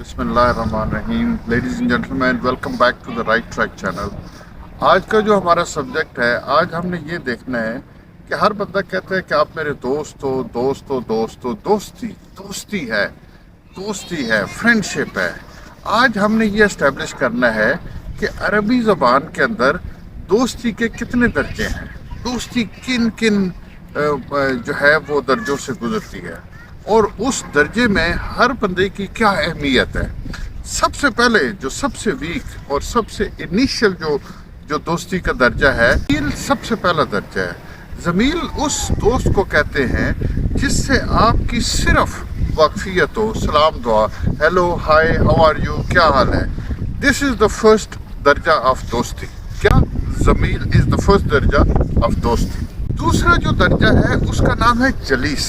बिस्मिल्लाहिर्रहमानिर्रहीम। Ladies and gentleman, welcome back to the right track channel. आज का जो हमारा सब्जेक्ट है, आज हमने ये देखना है कि हर बंदा कहता है कि आप मेरे दोस्त हो, दोस्त हो, दोस्त हो। दोस्ती है, फ्रेंडशिप है। आज हमने ये इस्टेब्लिश करना है कि अरबी ज़बान के अंदर दोस्ती के कितने दर्जे हैं, दोस्ती किन किन जो है वो दर्जों से गुजरती है, और उस दर्जे में हर बंदे की क्या अहमियत है। सबसे पहले जो सबसे वीक और सबसे इनिशियल जो दोस्ती का दर्जा है, ज़मील सबसे पहला दर्जा है। ज़मील उस दोस्त को कहते हैं जिससे आपकी सिर्फ वाकफियत हो, सलाम दुआ, hello hi how are you, क्या हाल है। दिस इज़ द फर्स्ट दर्जा ऑफ दोस्ती। क्या? ज़मील इज़ द फर्स्ट दर्जा ऑफ दोस्ती। दूसरा जो दर्जा है उसका नाम है जलीस।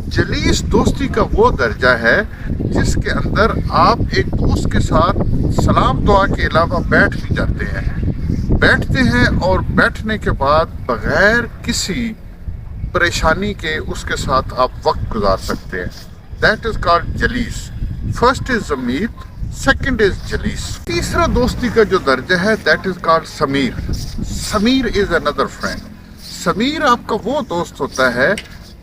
जलीस दोस्ती का वो दर्जा है जिसके अंदर आप एक दोस्त के साथ सलाम दुआ के अलावा बैठ भी जाते हैं और बैठने के बाद बगैर किसी परेशानी के उसके साथ आप वक्त गुजार सकते हैं। दैट इज कॉल्ड जलीस। फर्स्ट इज ज़मील, सेकंड इज जलीस। तीसरा दोस्ती का जो दर्जा है दैट इज कॉल्ड समीर। समीर इज अनदर फ्रेंड। समीर आपका वो दोस्त होता है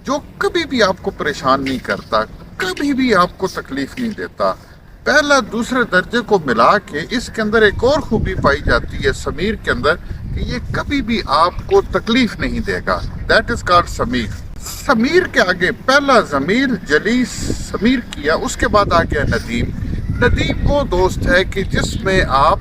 जो कभी भी आपको परेशान नहीं करता, कभी भी आपको तकलीफ नहीं देता। पहला दूसरे दर्जे को मिला के इसके अंदर एक और खूबी पाई जाती है समीर के अंदर कि ये कभी भी आपको तकलीफ नहीं देगा। दैट इज कॉल्ड समीर। समीर के आगे पहला ज़मील, जलीस, समीर किया, उसके बाद आ गया नदीम। नदीम वो दोस्त है कि जिसमें आप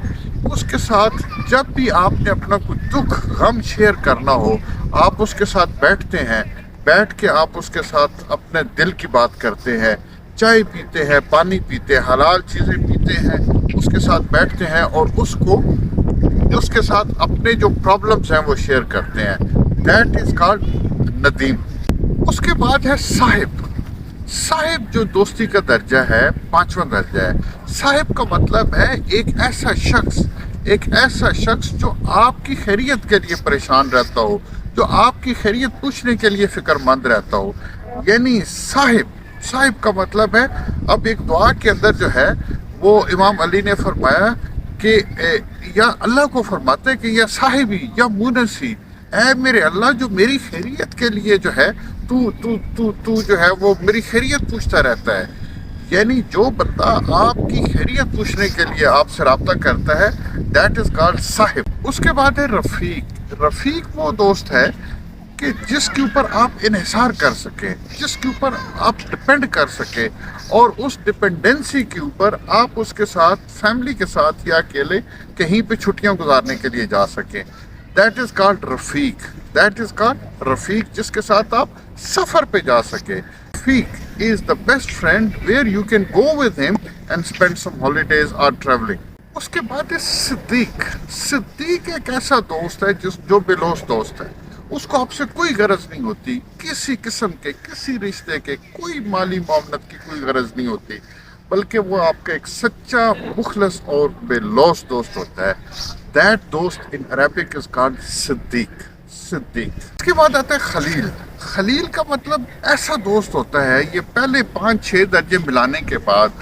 उसके साथ जब भी आपने अपना कुछ दुख गम शेयर करना हो, आप उसके साथ बैठते हैं, बैठ के आप उसके साथ अपने दिल की बात करते हैं, चाय पीते हैं, पानी पीते हैं, हलाल चीज़ें पीते हैं, उसके साथ बैठते हैं और उसके साथ अपने जो प्रॉब्लम्स हैं वो शेयर करते हैं। That is called Nadeem. उसके बाद है साहिब। साहिब जो दोस्ती का दर्जा है, पांचवा दर्जा है। साहिब का मतलब है एक ऐसा शख्स जो आपकी खैरियत के लिए परेशान रहता हो, जो आपकी खैरियत पूछने के लिए फिक्रमंद रहता हो, यानी साहिब का मतलब है। अब एक दुआ के अंदर जो है वो इमाम अली ने फरमाया कि या अल्लाह को फरमाते हैं कि या साहिबी या मुनसी, ऐ मेरे अल्लाह जो मेरी खैरियत के लिए जो है तू जो है वो मेरी खैरियत पूछता रहता है। यानी जो बंदा आपकी खैरियत पूछने के लिए आपसे रब्ता करता है, दैट इज कॉल्ड साहिब। उसके बाद है रफ़ीक। रफ़ीक वो दोस्त है कि जिसके ऊपर आप इन्हिसार कर सकें, जिसके ऊपर आप डिपेंड कर सकें, और उस डिपेंडेंसी के ऊपर आप उसके साथ फैमिली के साथ या अकेले कहीं पे छुट्टियां गुजारने के लिए जा सकें। दैट इज कॉल्ड रफ़ीक। जिसके साथ आप सफ़र पे जा सके। रफ़ीक is the best friend where you can go with him and spend some holidays और ट्रैवलिंग। उसके बाद है सिद्दीक एक ऐसा दोस्त है जो बेलोस दोस्त है। उसको आपसे कोई गरज नहीं होती, किसी किस्म के, किसी रिश्ते के, कोई माली मामलत की कोई गरज नहीं होती, बल्कि वो आपका एक सच्चा, मुखलस और बेलोस दोस्त होता है। दैट दोस्त इन अरबिक इज कॉल्ड सिद्दीक। इसके बाद आता है खलील का मतलब ऐसा दोस्त होता है, ये पहले 5-6 दर्जे मिलाने के बाद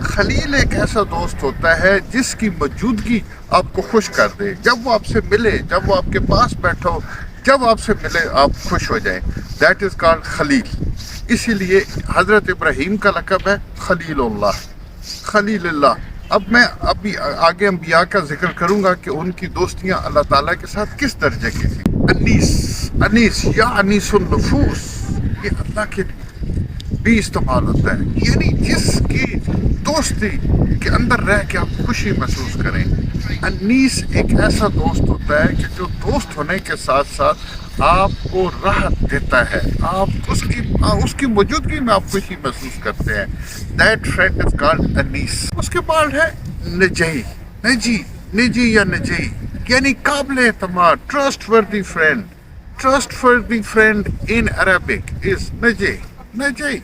खलील एक ऐसा दोस्त होता है जिसकी मौजूदगी आपको खुश कर दे। जब वो आपसे मिले, जब वो आपके पास बैठा हो, जब आपसे मिले आप खुश हो जाएं। दैट इज कॉल्ड खलील। इसीलिए हजरत इब्राहीम का लक़ब है खलीलुल्लाह। अब मैं अभी आगे अंबिया का जिक्र करूंगा कि उनकी दोस्तियां अल्लाह ताला के साथ किस दर्जे की थी। अनीस या अनीसुन नफूस, ये अल्लाह के भी इस्तेमाल होता है, यानी जिसकी दोस्ती के अंदर रह के आप खुशी महसूस करें। अनीस एक ऐसा दोस्त होता है कि जो दोस्त होने के साथ साथ आपको राहत देता है, आप उसकी मौजूदगी में आप खुशी महसूस करते हैं। दैट फ्रेंड इज कॉल्ड अनीस। उसके बाद है निजी या नजई, यानी काबिल एतमाद, trustworthy friend in Arabic is नजई।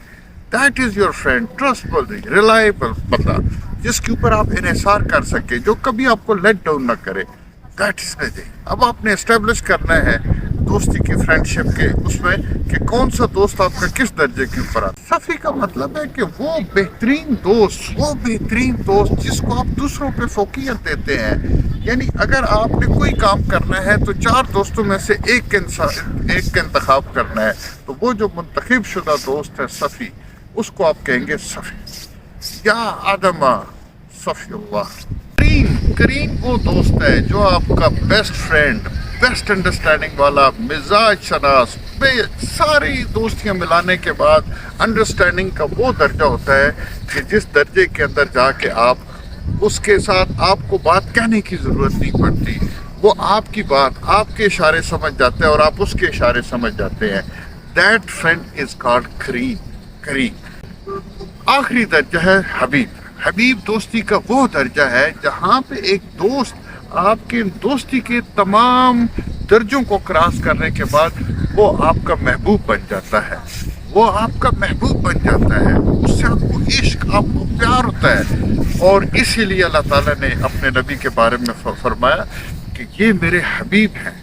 That is your friend, trustworthy, reliable बंदा जिसके ऊपर आप इन्हिसार कर सके, जो कभी आपको लेट डाउन ना करे। दैट इज नजई। अब आपने एस्टेब्लिश करना है दोस्ती की फ्रेंडशिप के उसमें कि कौन सा दोस्त आपका किस दर्जे के ऊपर आता है। सफ़ी का मतलब है कि वो बेहतरीन दोस्त जिसको आप दूसरों पे फोकियत देते हैं। यानी अगर आपने कोई काम करना है तो 4 दोस्तों में से एक का इंतखाब करना है, तो वो जो मुंतखब शुदा दोस्त है सफ़ी, उसको आप कहेंगे सफ़ी या आदमा सफ़ीउल्लाह। करीन वो दोस्त है जो आपका बेस्ट फ्रेंड, बेस्ट अंडरस्टैंडिंग वाला, मिजाज शनास, सारी दोस्तियां मिलाने के बाद अंडरस्टैंडिंग का वो दर्जा होता है कि जिस दर्जे के अंदर जाके आप उसके साथ आपको बात कहने की ज़रूरत नहीं पड़ती, वो आपकी बात आपके इशारे समझ जाते हैं और आप उसके इशारे समझ जाते हैं। दैट फ्रेंड इज कॉल्ड करीन। आखिरी दर्जा है हबीब दोस्ती का वो दर्जा है जहाँ पे एक दोस्त आपके दोस्ती के तमाम दर्जों को क्रॉस करने के बाद वो आपका महबूब बन जाता है, उससे आपको इश्क, आपको प्यार होता है। और इसीलिए अल्लाह ताला ने अपने नबी के बारे में फरमाया कि ये मेरे हबीब हैं।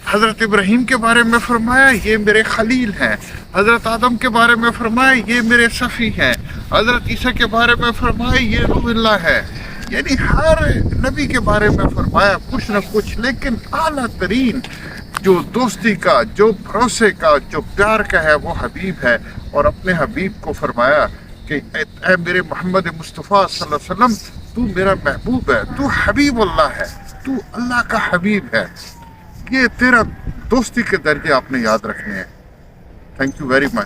हज़रत इब्राहीम के बारे में फरमाया ये मेरे खलील हैं। हज़रत आदम के बारे में फरमाया ये मेरे सफ़ी हैं। हज़रत ईसा के बारे में फरमाया ये रूहुल्लाह है। यानी हर नबी के बारे में फरमाया कुछ न कुछ, लेकिन आला तरीन जो दोस्ती का, जो भरोसे का, जो प्यार का है वो हबीब है। और अपने हबीब को फरमाया कि ए मेरे मोहम्मद मुस्तफ़ा सल्लल्लाहु अलैहि वसल्लम, तू मेरा महबूब है, तू हबीबुल्लाह है, तू अल्लाह का हबीब है। ये तेरा दोस्ती के दर्जे आपने याद रखने हैं। Thank you very much.